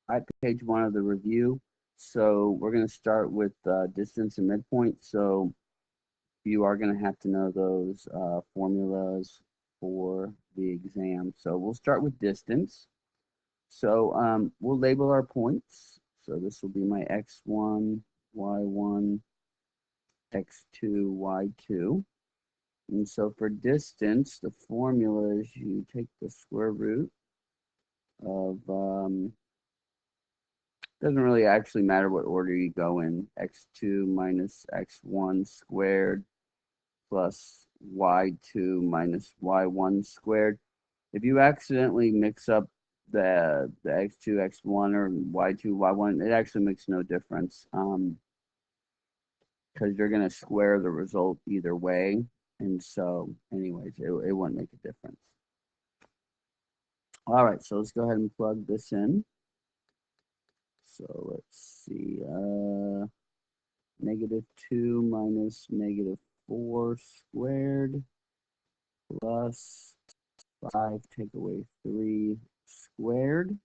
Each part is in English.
At page 1 of the review. So we're going to start with distance and midpoint. So you are going to have to know those formulas for the exam. So we'll start with distance. So we'll label our points. So this will be my x1, y1, x2, y2. And so for distance, the formula is you take the square root of, doesn't really actually matter what order you go in, x2 minus x1 squared plus y2 minus y1 squared. If you accidentally mix up the x2, x1 or y2, y1, it actually makes no difference because you're going to square the result either way. And so, anyways, it won't make a difference. All right, so let's go ahead and plug this in. So let's see, -2 minus -4 squared plus 5 take away 3 squared.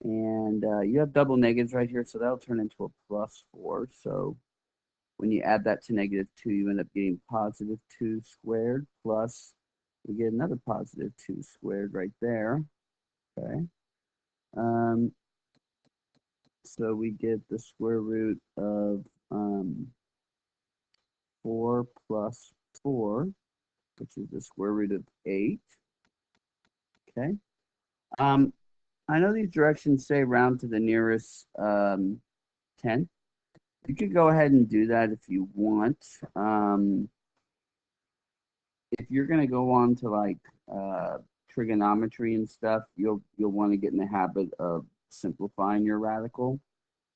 And you have double negatives right here, so that'll turn into a +4. So when you add that to -2, you end up getting +2 squared plus, we get another +2 squared right there. Okay. So we get the square root of 4 plus 4, which is the square root of 8. Okay. I know these directions say round to the nearest 10th. You could go ahead and do that if you want. If you're going to go on to like trigonometry and stuff, you'll want to get in the habit of simplifying your radical.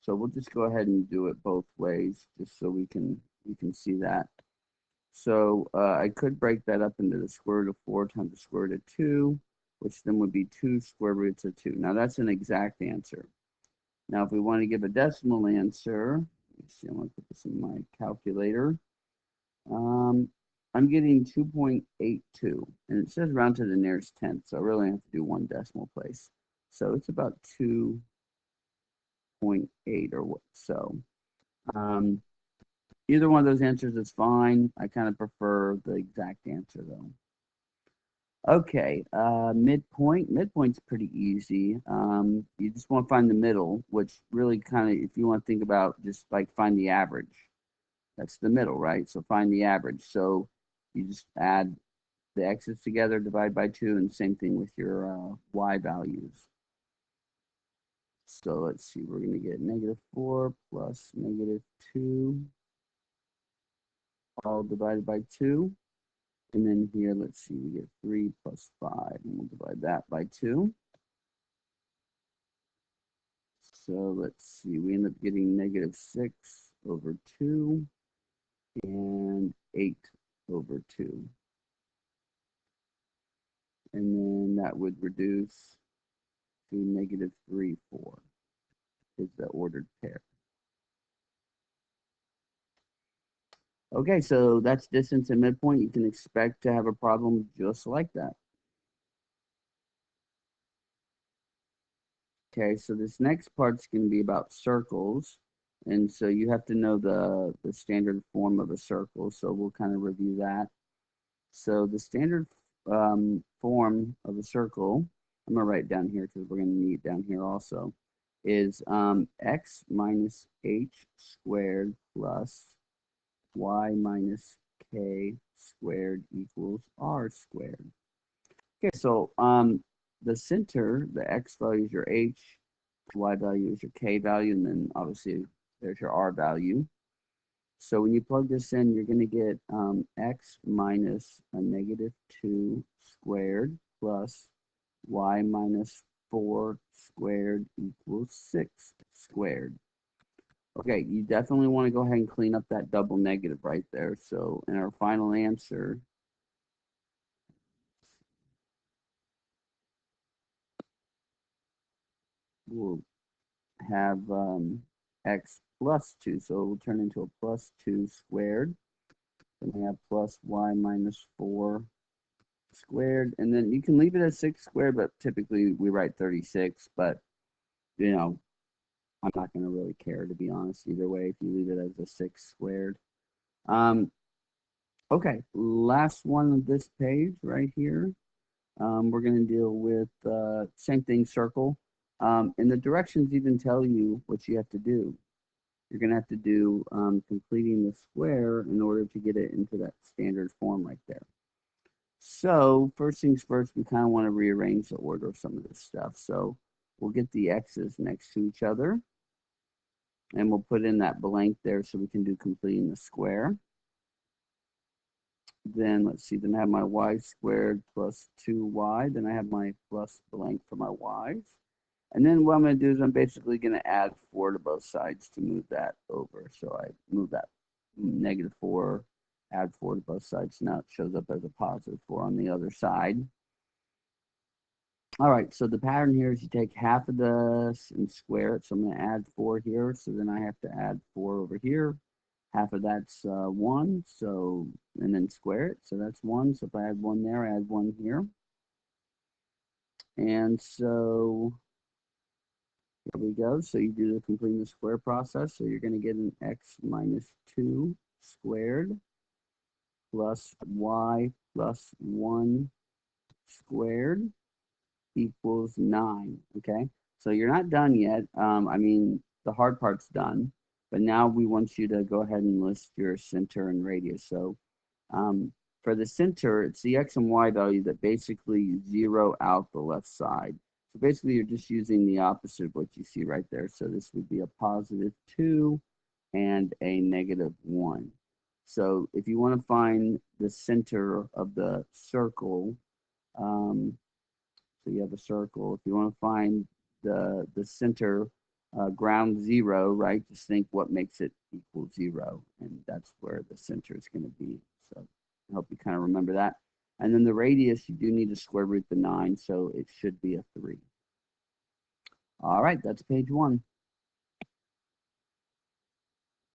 So we'll just go ahead and do it both ways, just so we can see that. So I could break that up into the square root of 4 times the square root of 2, which then would be 2 square roots of 2. Now that's an exact answer. Now if we want to give a decimal answer, let's see, I'm going to put this in my calculator. I'm getting 2.82, and it says round to the nearest tenth, so I really have to do one decimal place. So it's about 2.8 or what so. Um, Either one of those answers is fine. I kind of prefer the exact answer though. Okay, midpoint. Midpoint's pretty easy. You just want to find the middle, which really kind of, if you want to think about just like find the average, that's the middle, right? So find the average. So you just add the x's together, divide by 2, and same thing with your y values. So let's see, we're going to get -4 plus -2, all divided by 2. And then here, let's see, we get 3 plus 5, and we'll divide that by 2. So let's see, we end up getting -6 over 2 and 8 over 2. And then that would reduce to -3, 4 is the ordered pair. Okay, so that's distance and midpoint. You can expect to have a problem just like that. Okay, so this next part's going to be about circles. And so you have to know the standard form of a circle. So we'll kind of review that. So the standard form of a circle, I'm going to write it down here because we're going to need it down here also, is x minus h squared plus y minus k squared equals r squared. Okay, so the center, the x value is your h, y value is your k value, and then obviously there's your r value. So when you plug this in, you're going to get x minus a -2 squared plus y minus 4 squared equals 6 squared. Okay, you definitely want to go ahead and clean up that double negative right there. So in our final answer, we'll have x plus 2. So it will turn into a +2 squared. Then we have plus y minus 4 squared. And then you can leave it as 6 squared, but typically we write 36. But you know, I'm not going to really care, to be honest, either way, if you leave it as a 6 squared. Okay, last one of this page right here. We're going to deal with same thing, circle. And the directions even tell you what you have to do. You're going to have to do completing the square in order to get it into that standard form right there. So first things first, we kind of want to rearrange the order of some of this stuff. So we'll get the x's next to each other, and we'll put in that blank there so we can do completing the square. Then let's see, then I have my y squared plus 2y. Then I have my plus blank for my y's. And then what I'm going to do is I'm basically going to add 4 to both sides to move that over. So I move that -4, add 4 to both sides. Now it shows up as a +4 on the other side. All right, so the pattern here is you take half of this and square it. So I'm going to add 4 here. So then I have to add 4 over here. Half of that's 1, so, and then square it. So that's 1. So if I add 1 there, I add 1 here. And so here we go. So you do the completing the square process. So you're going to get an x minus 2 squared plus y plus 1 squared equals 9. Okay. So you're not done yet. I mean, the hard part's done. But now we want you to go ahead and list your center and radius. So for the center, it's the x and y value that basically zero out the left side. So basically, you're just using the opposite of what you see right there. So this would be a +2 and a -1. So if you want to find the center of the circle, so you have a circle. If you want to find the center, ground zero, right? Just think what makes it equal 0, and that's where the center is going to be. So I hope you kind of remember that. And then the radius, you do need to square root the 9, so it should be a 3. All right, that's page 1.